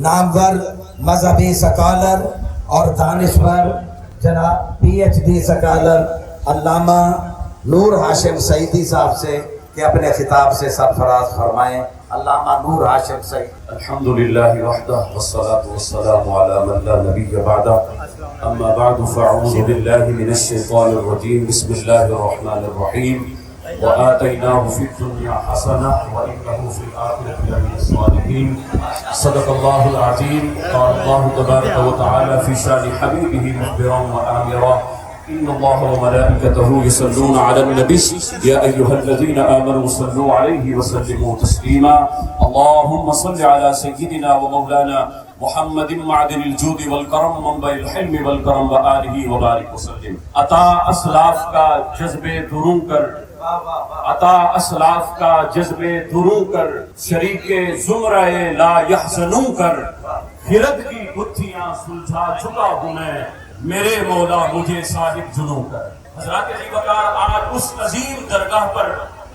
نامور مذہبی سکالر اور دانشور جناب PhD سکالر علامہ نور ہاشم سعیدی صاحب سے کہ اپنے خطاب سے سرفراز فرمائیں۔ علامہ نور ہاشم سعید۔ الحمدللہ وحدہ والصلاة والسلام علی من لا نبی بعدہ، اما بعد فاعوذ باللہ من الشیطان الرجیم، بسم اللہ الرحمن الرحیم، وآتیناہ فی الدنیا حسنہ وإنہ فی الآخرۃ لمن الصالحین۔ صدق اللہ العظیم۔ قال اللہ تبارک وتعالی فی شان حبیبہ مخبرا وآمرا، إن الله وملائكته يصلون على النبي يا أيها الذين آمنوا صلوا عليه وسلموا تسليما، اللهم صل على سيدنا ومولانا محمد معدن الجود والكرم منبع الحلم والكرم وآله وبارك وسلم۔ عطا اسلاف کا جذب دروں کر، عطا اسلاف کا جذب دروں کر، شریک زمرہ لا يحزنوں کر، خرد کی گتھیاں سلجھا چکا ہوں میں، میرے مولا مجھے صاحب جنوں کر۔ حضرات علی وقار، آج اس عظیم درگاہ پر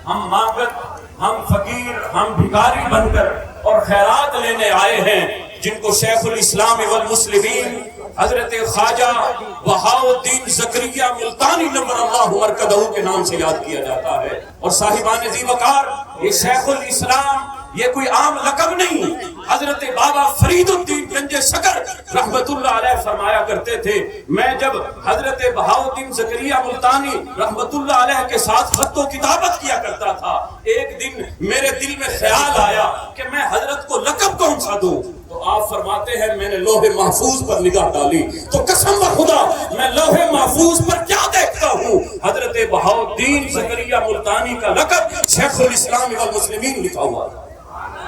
ہم مانگت، ہم فقیر، ہم بھکاری بن کر اور خیرات لینے آئے ہیں، جن کو شیخ الاسلام والمسلمین حضرت خواجہ بہاء الدین زکریا ملتانی نور اللہ مرکزہ کے نام سے یاد کیا جاتا ہے۔ اور صاحبان ذی وقار، یہ شیخ الاسلام یہ کوئی عام لقب نہیں۔ حضرت بابا فرید الدین گنج شکر رحمت اللہ علیہ فرمایا کرتے تھے، میں جب حضرت بہاء الدین زکریا ملتانی رحمت اللہ علیہ کے ساتھ خط و کتابت کیا کرتا تھا، ایک دن میرے دل میں خیال آیا کہ میں حضرت کو لقب کون سا دوں؟ تو آپ فرماتے ہیں میں نے لوح محفوظ پر نگاہ ڈالی تو قسم بخدا میں لوح محفوظ پر کیا دیکھتا ہوں، حضرت بہاء الدین زکریا ملتانی کا لقب شیخ الاسلام والمسلمین لکھا ہوا تھا۔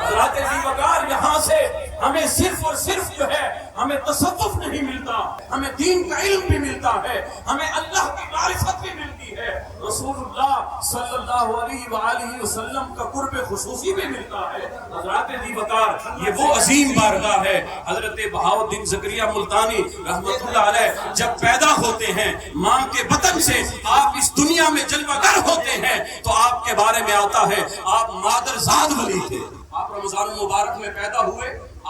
حضرات ذی وقار، یہاں سے ہمیں صرف اور صرف جو ہے ہمیں تصوف نہیں ملتا، ہمیں دین کا علم بھی ملتا ہے، ہمیں اللہ کی معرفت بھی ملتی ہے، رسول اللہ صلی اللہ علیہ وآلہ وسلم کا قرب خصوصی بھی ملتا ہے۔ حضرات ذی وقار، یہ وہ عظیم بارگاہ ہے۔ حضرت بہاء الدین زکریا ملتانی رحمت اللہ علیہ جب پیدا ہوتے ہیں ماں کے بطن سے، آپ اس دنیا میں جلوہ گر ہوتے ہیں، تو آپ کے بارے میں آتا ہے آپ مادر زاد ولی تھے۔ آپ رمضان المبارک میں پیدا ہوئے،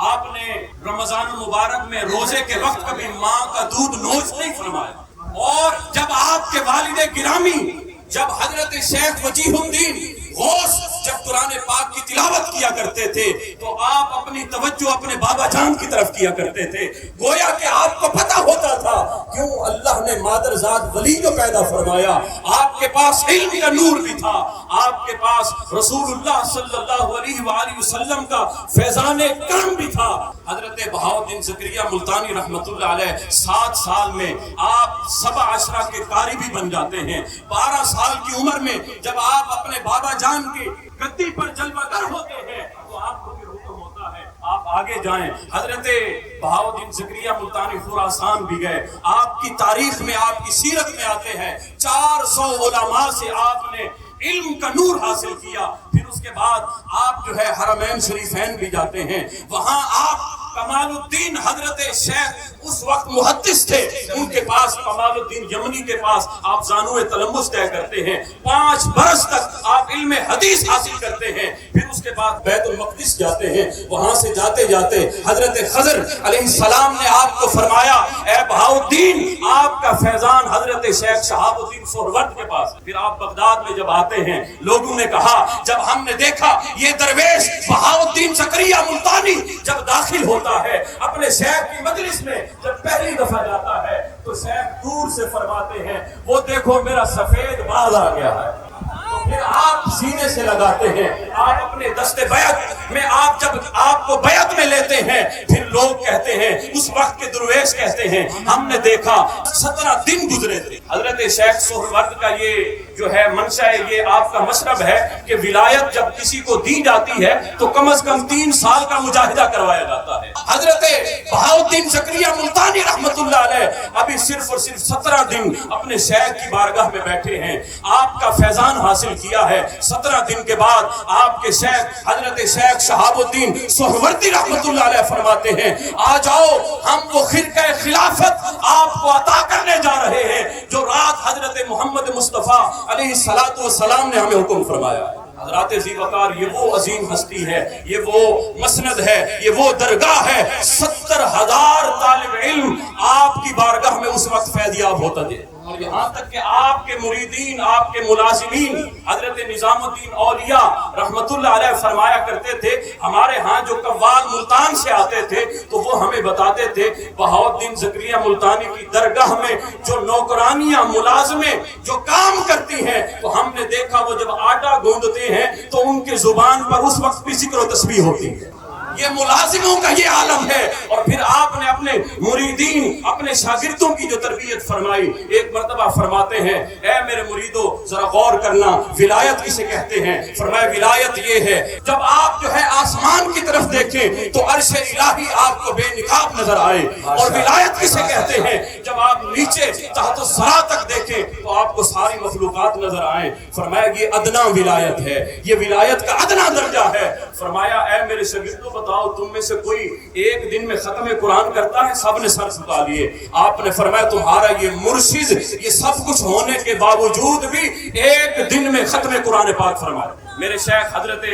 آپ نے رمضان المبارک میں روزے کے وقت کبھی ماں کا دودھ نوش نہیں فرمایا۔ اور جب آپ کے والد گرامی جب حضرت شیخ وجیہ الدین غوث جب قرآن پاک کی تلاوت کیا کرتے تھے تو آپ اپنی توجہ اپنے بابا جان کی طرف کیا کرتے تھے، گویا کہ آپ کو پتا ہوتا تھا کیوں اللہ نے مادر زاد ولی کو پیدا فرمایا۔ آپ کے پاس علم کا نور بھی تھا، آپ کے پاس رسول اللہ صلی اللہ علیہ وآلہ وسلم کا فیضان کرم بھی تھا۔ حضرت بہاء الدین زکریا ملتانی رحمت اللہ علیہ 7 سال میں آپ 7 عشرہ کے قاری بھی بن جاتے ہیں۔ 12 سال کی عمر میں جب آپ اپنے بابا جان کی گدی پر جلوہ گر ہوتے ہیں تو آپ کو پھر حکم ہوتا ہے آپ آگے جائیں۔ حضرت بہاء الدین زکریا ملتانی خراسان بھی گئے، آپ کی تاریخ میں آپ کی سیرت میں آتے ہیں 400 علماء سے آپ نے علم کا نور حاصل کیا۔ پھر اس کے بعد آپ جو ہے حرمین شریفین بھی جاتے ہیں، وہاں آپ کمال الدین حضرت شیخ اس وقت محدث تھے، ان کے پاس کمال الدین یمنی کے پاس آپ زانو تلمس طے کرتے ہیں، 5 برس تک آپ علم حدیث حاصل کرتے ہیں۔ پھر اس کے بعد بیت المقدس جاتے ہیں، وہاں سے جاتے جاتے حضرت خضر علیہ السلام نے آپ کو فرمایا اے بہاء الدین آپ کا فیضان حضرت شیخ شہاب الدین سہروردی کے پاس۔ پھر آپ بغداد میں جب آتے ہیں، لوگوں نے کہا جب ہم نے دیکھا یہ درویش بہاء الدین زکریا ملتانی جب داخل ہوتا ہے اپنے شیخ کی مجلس میں، جب پہلی دفعہ جاتا ہے تو شیخ دور سے فرماتے ہیں وہ دیکھو میرا سفید باز آ گیا ہے۔ پھر آپ سینے سے لگاتے ہیں، آپ اپنے دست بیعت میں آپ جب آپ کو بیعت میں لیتے ہیں، پھر لوگ کہتے ہیں اس وقت کے درویش کہتے ہیں ہم نے دیکھا 17 دن گزرے تھے۔ حضرت شیخ سہروردی کا یہ جو ہے منشا ہے، یہ آپ کا مشرب ہے کہ ولایت جب کسی کو دی جاتی ہے تو کم از کم 3 سال کا مجاہدہ کروایا جاتا ہے۔ حضرت بہاء الدین زکریا ملتانی رحمت اللہ علیہ ابھی صرف اور صرف 17 دن اپنے شیخ کی بارگاہ میں بیٹھے ہیں، آپ کا فیضان حاصل کیا ہے۔ 17 دن کے بعد آپ کے شیخ حضرت شیخ شہاب الدین سہروردی رحمت اللہ علیہ فرماتے ہیں آ جاؤ ہم وہ خرقہ خلافت آپ کو عطا کرنے جا رہے ہیں جو رات حضرت محمد مصطفیٰ علیہ السلام نے ہمیں حکم فرمایا ہے۔ حضرات ذی وقار یہ وہ عظیم ہستی ہے، یہ وہ مسند ہے، یہ وہ درگاہ ہے، 70,000 طالب علم آپ کی بارگاہ میں اس وقت فیضیاب ہوتا تھے، اور یہاں تک کہ آپ کے مریدین، آپ کے ملازمین حضرت نظام الدین اولیاء رحمت اللہ علیہ فرمایا کرتے تھے، ہمارے ہاں جو قوال ملتان سے آتے تھے تو وہ ہمیں بتاتے تھے بہاؤالدین زکریا ملتانی کی درگاہ میں جو نوکرانیاں ملازمیں جو کام کرتی ہیں، تو ہم نے دیکھا وہ جب آٹا گوندتے ہیں تو ان کے زبان پر اس وقت بھی ذکر و تسبیح ہوتی ہے۔ یہ ملازموں کا یہ عالم ہے۔ اور پھر آپ نے اپنے مریدین، اپنے شاگردوں کی جو تربیت فرمائی، ایک مرتبہ فرماتے ہیں اے میرے مریدو ذرا غور کرنا، ولایت کسے کہتے ہیں؟ فرمایا ولایت یہ ہے جب آپ جو ہے آسمان کی طرف دیکھیں تو عرش الہی آپ کو بے نقاب نظر آئے، اور ولایت کسے کہتے ہیں؟ جب آپ نیچے تحت الثری تک دیکھیں تو آپ کو ساری مخلوقات نظر آئیں۔ فرمایا یہ ادنا ولایت ہے، یہ ولایت کا ادنا درجہ ہے۔ فرمایا اے میرے شاگردوں بتاؤ تم میں سے کوئی ایک دن میں ختم قرآن کرتا ہے؟ سب نے سر جھکا لیے۔ آپ نے فرمایا تمہارا یہ مرشد یہ سب کچھ ہونے کے باوجود بھی ایک دن میں ختم قرآن پاک فرمایا۔ میرے شیخ حضرت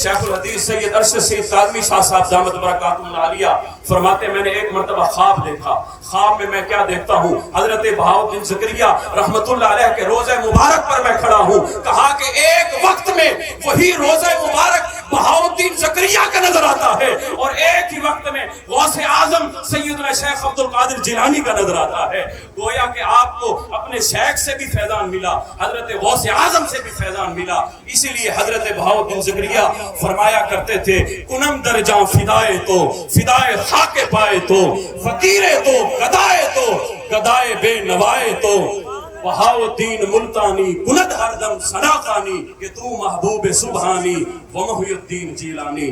شیخ الحدیث سید ارشد سید کاظمی شاہ صاحب دامت برکاتہم العالیہ فرماتے میں نے ایک مرتبہ خواب دیکھا، خواب میں میں کیا دیکھتا ہوں، حضرت بہاؤالدین زکریا رحمت اللہ علیہ کے روضہ مبارک پر میں کھڑا ہوں، کہا کہ ایک وقت میں وہی روضہ مبارک بہاؤالدین زکریا کا نظر آتا ہے، اور ایک ہی وقت میں غوث اعظم سیدنا شیخ عبد القادر جیلانی کا نظر آتا ہے۔ گویا کہ آپ کو اپنے شیخ سے بھی فیضان ملا، حضرت غوث اعظم سے بھی فیضان ملا، اسی لیے حضرت بہاؤالدین زکریا فرمایا کرتے تھے کنم در جاں فدائے تو فدائے خاک پائے تو فقیرے تو گدائے بے نوائے تو بہاؤالدین ملتانی کند ہر دم ثنا خوانی کہ تو محبوب سبحانی و محی الدین جیلانی۔